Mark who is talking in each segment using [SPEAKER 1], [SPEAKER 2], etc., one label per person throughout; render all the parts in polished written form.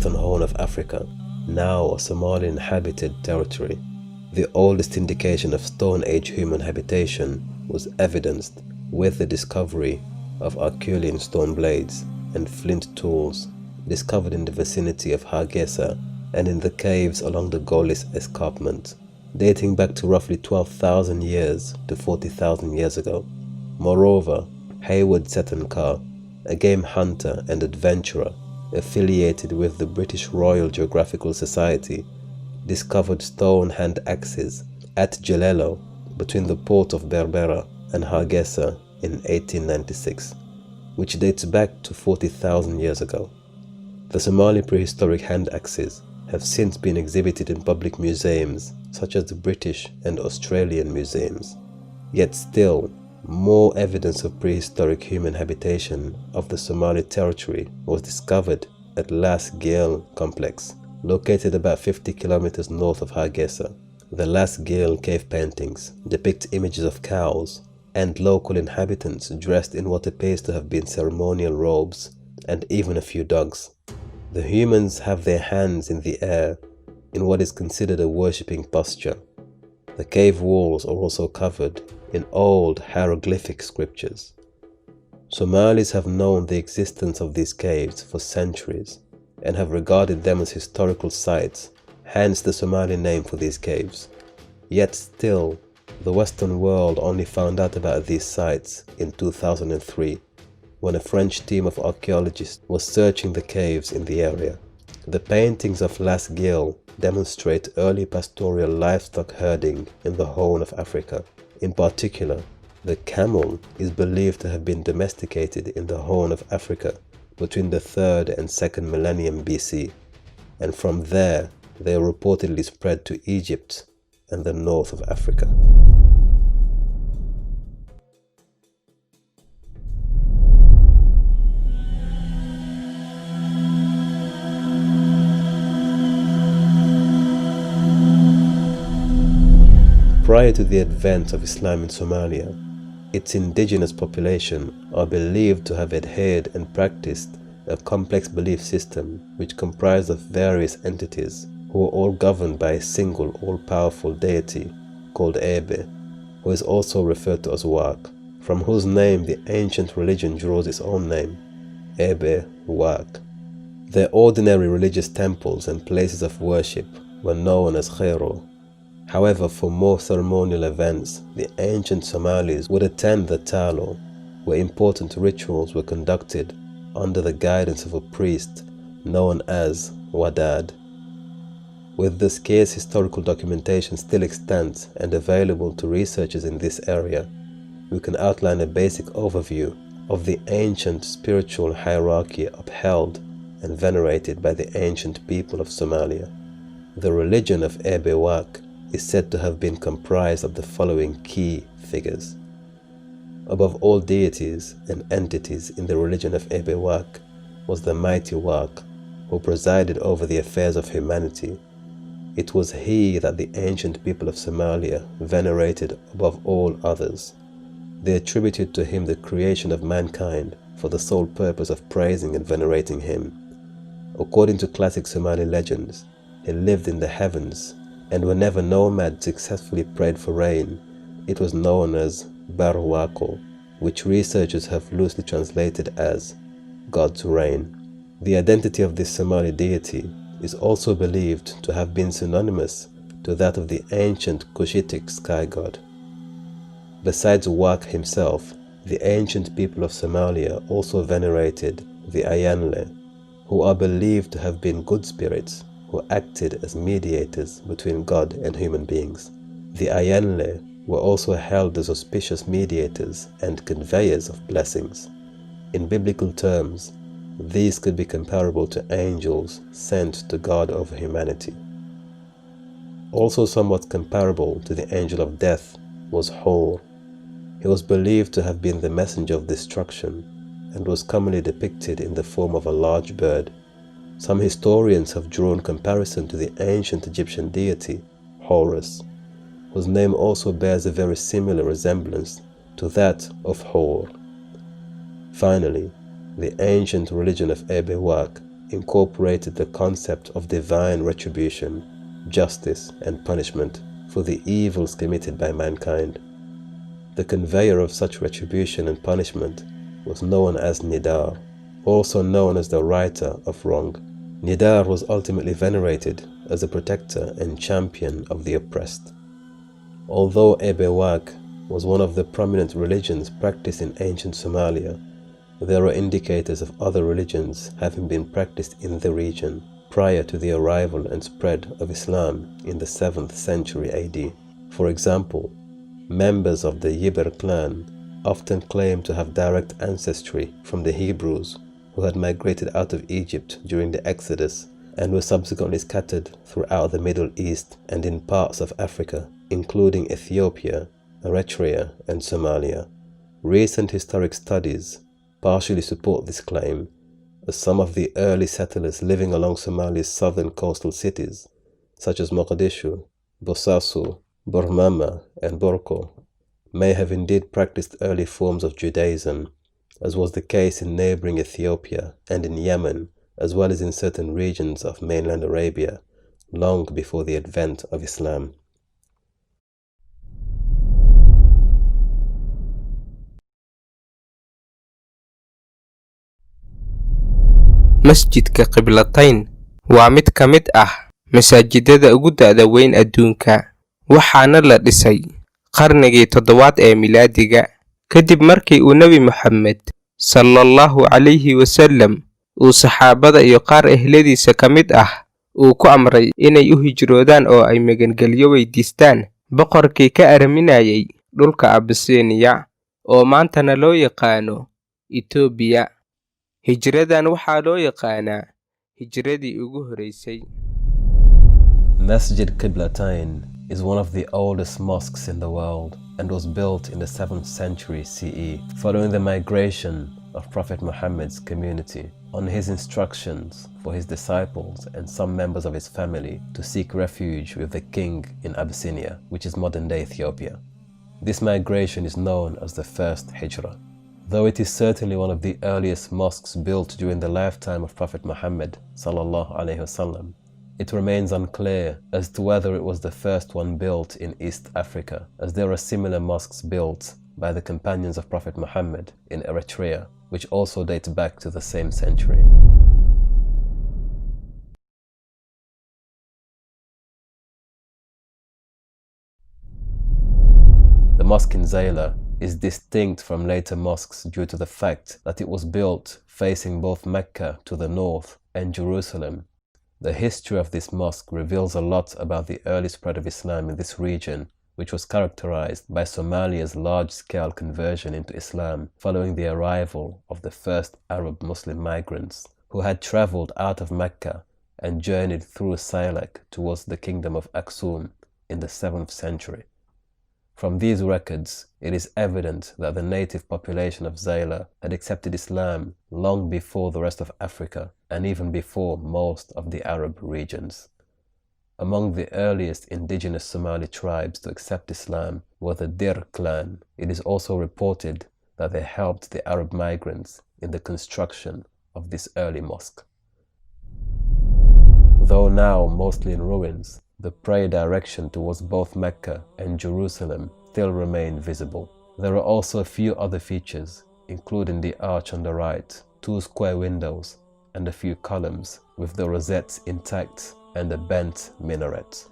[SPEAKER 1] western horn of Africa, now a Somali inhabited territory. The oldest indication of Stone Age human habitation was evidenced with the discovery of Herculean stone blades and flint tools discovered in the vicinity of Hargeisa and in the caves along the Golis escarpment, dating back to roughly 12,000 years to 40,000 years ago. Moreover, Hayward Seton Carr, a game hunter and adventurer affiliated with the British Royal Geographical Society, discovered stone hand axes at Jelelo between the port of Berbera and Hargeisa in 1896, which dates back to 40,000 years ago. The Somali prehistoric hand axes have since been exhibited in public museums such as the British and Australian museums. Yet still, more evidence of prehistoric human habitation of the Somali territory was discovered at Las Gale complex, located about 50 kilometers north of Hargeisa. The Las Gale cave paintings depict images of cows and local inhabitants dressed in what appears to have been ceremonial robes, and even a few dogs. The humans have their hands in the air in what is considered a worshipping posture. The cave walls are also covered in old hieroglyphic scriptures. Somalis have known the existence of these caves for centuries and have regarded them as historical sites, hence the Somali name for these caves. Yet still, the Western world only found out about these sites in 2003, when a French team of archaeologists was searching the caves in the area. The paintings of Las Gale demonstrate early pastoral livestock herding in the Horn of Africa. In particular, the camel is believed to have been domesticated in the Horn of Africa between the 3rd and 2nd millennium BC, and from there they are reportedly spread to Egypt and the north of Africa. Prior to the advent of Islam in Somalia, its indigenous population are believed to have adhered and practiced a complex belief system which comprised of various entities who were all governed by a single all-powerful deity called Ebe, who is also referred to as waaq, from whose name the ancient religion draws its own name, Ebe Waaq. Their ordinary religious temples and places of worship were known as Khero. However, for more ceremonial events, the ancient Somalis would attend the Talo, where important rituals were conducted under the guidance of a priest known as Wadad. With the scarce historical documentation still extant and available to researchers in this area, we can outline a basic overview of the ancient spiritual hierarchy upheld and venerated by the ancient people of Somalia. The religion of Ebe Waaq is said to have been comprised of the following key figures. Above all deities and entities in the religion of Ebe Waaq was the mighty Waaq, who presided over the affairs of humanity. It was he that the ancient people of Somalia venerated above all others. They attributed to him the creation of mankind for the sole purpose of praising and venerating him. According to classic Somali legends, he lived in the heavens, and whenever nomads successfully prayed for rain, it was known as Barwako, which researchers have loosely translated as God's rain. The identity of this Somali deity is also believed to have been synonymous to that of the ancient Cushitic sky god. Besides Waaq himself, the ancient people of Somalia also venerated the Ayanle, who are believed to have been good spirits who acted as mediators between God and human beings. The Ayanle were also held as auspicious mediators and conveyors of blessings. In biblical terms, these could be comparable to angels sent to guard over humanity. Also somewhat comparable to the angel of death was Hor. He was believed to have been the messenger of destruction and was commonly depicted in the form of a large bird. Some historians have drawn comparison to the ancient Egyptian deity, Horus, whose name also bears a very similar resemblance to that of Hor. Finally, the ancient religion of Ebe Waaq incorporated the concept of divine retribution, justice, and punishment for the evils committed by mankind. The conveyor of such retribution and punishment was known as Nidar, also known as the righter of wrong. Nidar was ultimately venerated as a protector and champion of the oppressed. Although waaq was one of the prominent religions practiced in ancient Somalia, there are indicators of other religions having been practiced in the region prior to the arrival and spread of Islam in the 7th century AD. For example, members of the Yibir clan often claim to have direct ancestry from the Hebrews who had migrated out of Egypt during the Exodus and were subsequently scattered throughout the Middle East and in parts of Africa, including Ethiopia, Eritrea, and Somalia. Recent historic studies partially support this claim, as some of the early settlers living along Somalia's southern coastal cities, such as Mogadishu, Bosaso, Bormama, and Borko, may have indeed practiced early forms of Judaism, as was the case in neighboring Ethiopia and in Yemen, as well as in certain regions of mainland Arabia, long before the advent of Islam.
[SPEAKER 2] Masjidka Qiblatayn waa mid ka mid ah masaajidada ugu da'da weyn adduunka, waxaana la dhisay qarnigii 7aad ee milaadiga, kadib markii uu Nabi Muxamed sallallahu alayhi wasallam uu saxaabada iyo qaar ehladiisa ka mid ah uu ku amray inay u hijroodaan oo ay magangelyo weydiistaan boqorkii ka araminayay dhulka Abyssinia oo maantana loo yaqaano Itoobiya. Hijradan waxaa loo yaqaanaa hijradii ugu horeysay.
[SPEAKER 1] Masjid Qiblatayn is one of the oldest mosques in the world and was built in the 7th century CE following the migration of Prophet Muhammad's community on his instructions for his disciples and some members of his family to seek refuge with the king in Abyssinia, which is modern-day Ethiopia. This migration is known as the First Hijrah. Though it is certainly one of the earliest mosques built during the lifetime of Prophet Muhammad sallallahu alaihi wasallam, it remains unclear as to whether it was the first one built in East Africa, as there are similar mosques built by the companions of Prophet Muhammad in Eritrea, which also date back to the same century. The mosque in Zayla is distinct from later mosques due to the fact that it was built facing both Mecca to the north and Jerusalem. The history of this mosque reveals a lot about the early spread of Islam in this region, which was characterized by Somalia's large-scale conversion into Islam following the arrival of the first Arab Muslim migrants who had traveled out of Mecca and journeyed through Salak towards the kingdom of Aksum in the 7th century. From these records, it is evident that the native population of Zayla had accepted Islam long before the rest of Africa and even before most of the Arab regions. Among the earliest indigenous Somali tribes to accept Islam were the Dir clan. It is also reported that they helped the Arab migrants in the construction of this early mosque. Though now mostly in ruins, the prayer direction towards both Mecca and Jerusalem still remain visible. There are also a few other features, including the arch on the right, 2 square windows, and a few columns with the rosettes intact and a bent minaret.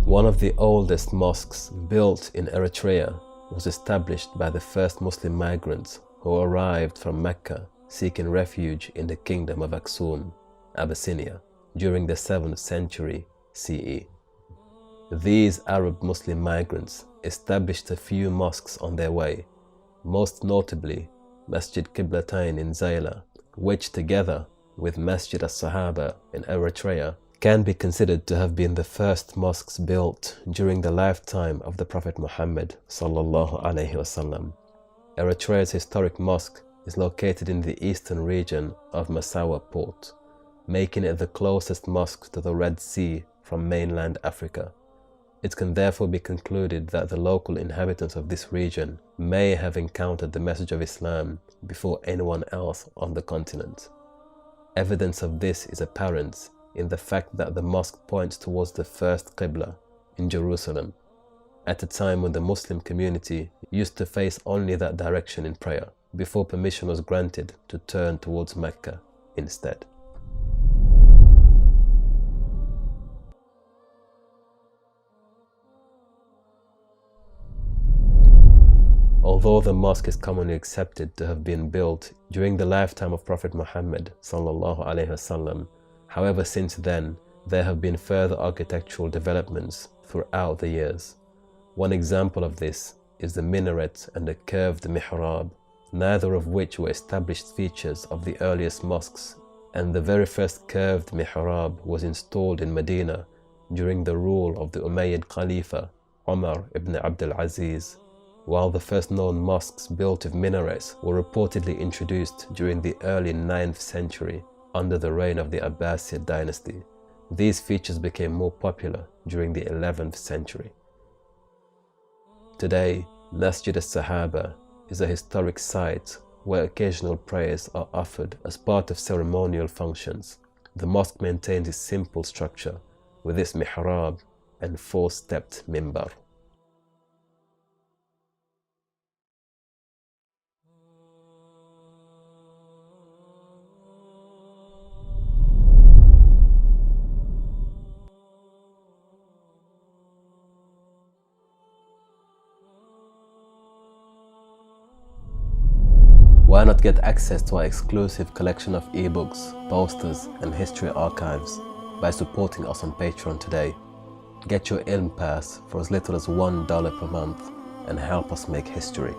[SPEAKER 1] One of the oldest mosques built in Eritrea was established by the first Muslim migrants who arrived from Mecca seeking refuge in the kingdom of Aksum, Abyssinia, during the 7th century CE. These Arab Muslim migrants established a few mosques on their way, most notably Masjid Qiblatayn in Zayla, which together with Masjid al-Sahaba in Eritrea can be considered to have been the first mosques built during the lifetime of the Prophet Muhammad sallallahu alaihi wasallam. Eritrea's historic mosque is located in the eastern region of Massawa port, making it the closest mosque to the Red Sea from mainland Africa. It can therefore be concluded that the local inhabitants of this region may have encountered the message of Islam before anyone else on the continent. Evidence of this is apparent in the fact that the mosque points towards the first Qibla in Jerusalem, at a time when the Muslim community used to face only that direction in prayer, before permission was granted to turn towards Mecca instead. Although the mosque is commonly accepted to have been built during the lifetime of Prophet Muhammad sallallahu alaihi wasallam, however, since then there have been further architectural developments throughout the years. One example of this is the minaret and the curved mihrab, neither of which were established features of the earliest mosques, and the very first curved mihrab was installed in Medina during the rule of the Umayyad Khalifa Umar ibn Abdul Aziz, while the first known mosques built with minarets were reportedly introduced during the early 9th century under the reign of the Abbasid dynasty. These features became more popular during the 11th century. Today, Masjid al-Sahaba is a historic site where occasional prayers are offered as part of ceremonial functions. The mosque maintains its simple structure with its mihrab and 4-stepped mimbar. Why not get access to our exclusive collection of ebooks, posters, and history archives by supporting us on Patreon today? Get your Ilm Pass for as little as $1 per month and help us make history.